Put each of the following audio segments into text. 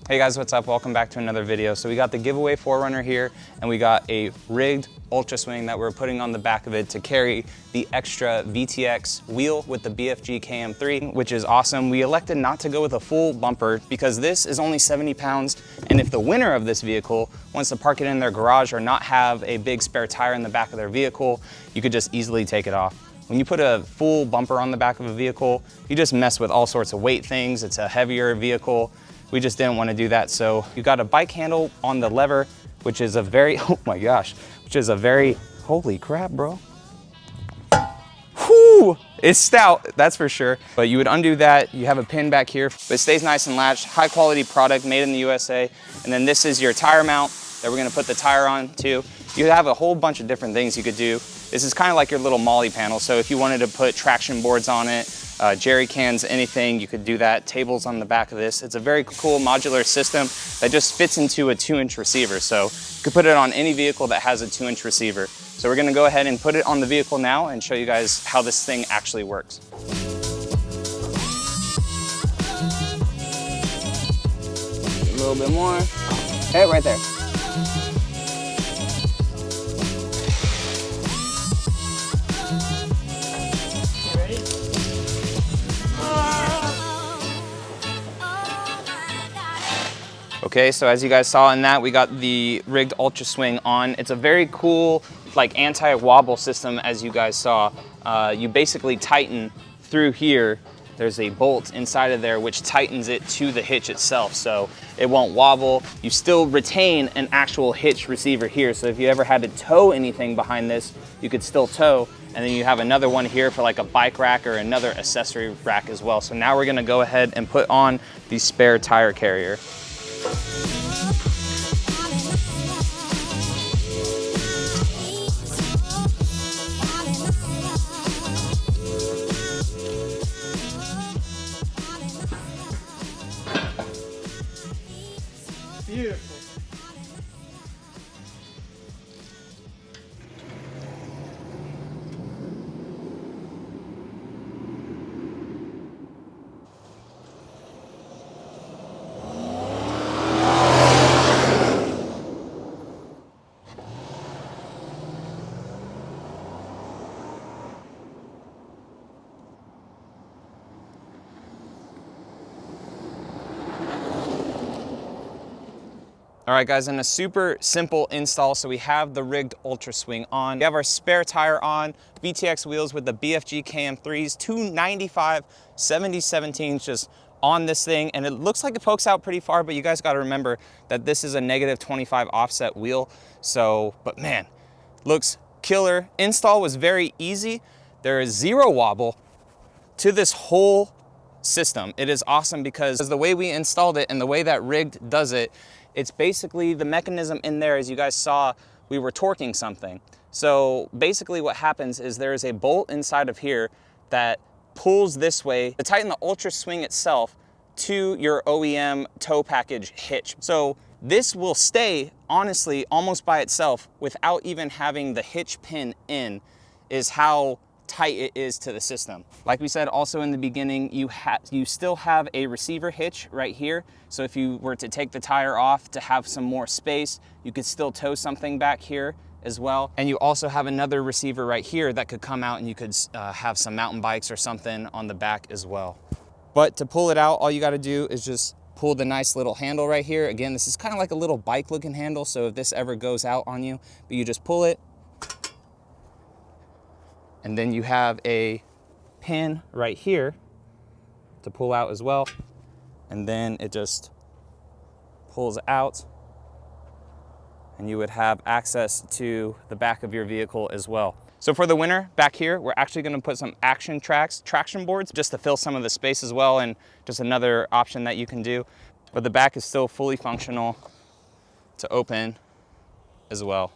Hey guys, what's up? Welcome back to another video. So we got the giveaway 4Runner here, and we got a rigged UltraSwing that we're putting on the back of it to carry the extra VTX wheel with the BFG KM3, which is awesome. We elected not to go with a full bumper because this is only 70 pounds, and if the winner of this vehicle wants to park it in their garage or not have a big spare tire in the back of their vehicle, you could just easily take it off. When you put a full bumper on the back of a vehicle, you just mess with all sorts of weight things. It's a heavier vehicle. We just didn't want to do that. So you got a bike handle on the lever, which is a very, oh my gosh, which is a very, holy crap, bro. Whew, it's stout, that's for sure. But you would undo that. You have a pin back here, but it stays nice and latched. High quality product made in the USA. And then this is your tire mount that we're gonna put the tire on too. You have a whole bunch of different things you could do. This is kind of like your little molly panel. So if you wanted to put traction boards on it, jerry cans, anything, you could do that. Tables on the back of this. It's a very cool modular system that just fits into a 2-inch receiver. So you could put it on any vehicle that has a 2-inch receiver. So we're gonna go ahead and put it on the vehicle now and show you guys how this thing actually works. A little bit more. Hey, right there. Okay, so as you guys saw in that, we got the rigged UltraSwing on. It's a very cool, like anti-wobble system, as you guys saw. You basically tighten through here. There's a bolt inside of there which tightens it to the hitch itself, so it won't wobble. You still retain an actual hitch receiver here, so if you ever had to tow anything behind this, you could still tow. And then you have another one here for like a bike rack or another accessory rack as well. So now we're gonna go ahead and put on the spare tire carrier. Beautiful. All right guys, and a super simple install. So we have the rigged UltraSwing on. We have our spare tire on, VTX wheels with the BFG KM3s, 295 70/17 just on this thing. And it looks like it pokes out pretty far, but you guys gotta remember that this is a -25 offset wheel. So, but man, looks killer. Install was very easy. There is zero wobble to this whole system. It is awesome because the way we installed it and the way that rigged does it, it's basically the mechanism in there. As you guys saw, we were torquing something. So basically what happens is there is a bolt inside of here that pulls this way to tighten the UltraSwing itself to your OEM tow package hitch. So this will stay, honestly, almost by itself without even having the hitch pin in, is how tight it is to the system. Like we said also in the beginning, you still have a receiver hitch right here. So if you were to take the tire off to have some more space, you could still tow something back here as well. And you also have another receiver right here that could come out and you could have some mountain bikes or something on the back as well. But to pull it out, all you gotta do is just pull the nice little handle right here. Again, this is kind of like a little bike looking handle. So if this ever goes out on you, but you just pull it, and then you have a pin right here to pull out as well. And then it just pulls out and you would have access to the back of your vehicle as well. So for the winter back here, we're actually gonna put some traction boards just to fill some of the space as well, and just another option that you can do. But the back is still fully functional to open as well.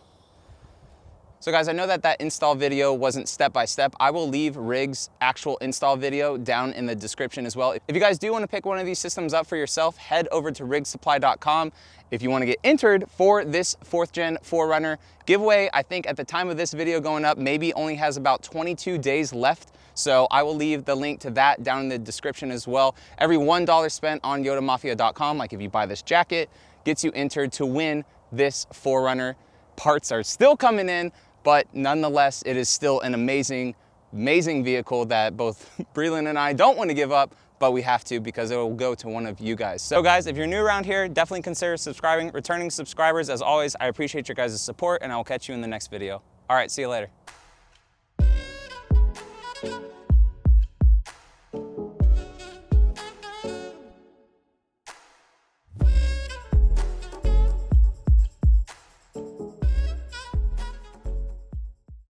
So guys, I know that that install video wasn't step-by-step. I will leave Riggs' actual install video down in the description as well. If you guys do want to pick one of these systems up for yourself, head over to rigsupply.com. If you want to get entered for this 4th gen 4Runner giveaway, I think at the time of this video going up, maybe only has about 22 days left. So I will leave the link to that down in the description as well. Every $1 spent on yotamafia.com, like if you buy this jacket, gets you entered to win this 4Runner. Parts are still coming in, but nonetheless, it is still an amazing, amazing vehicle that both Breland and I don't want to give up, but we have to because it will go to one of you guys. So guys, if you're new around here, definitely consider subscribing. Returning subscribers, as always, I appreciate your guys' support, and I will catch you in the next video. All right, see you later.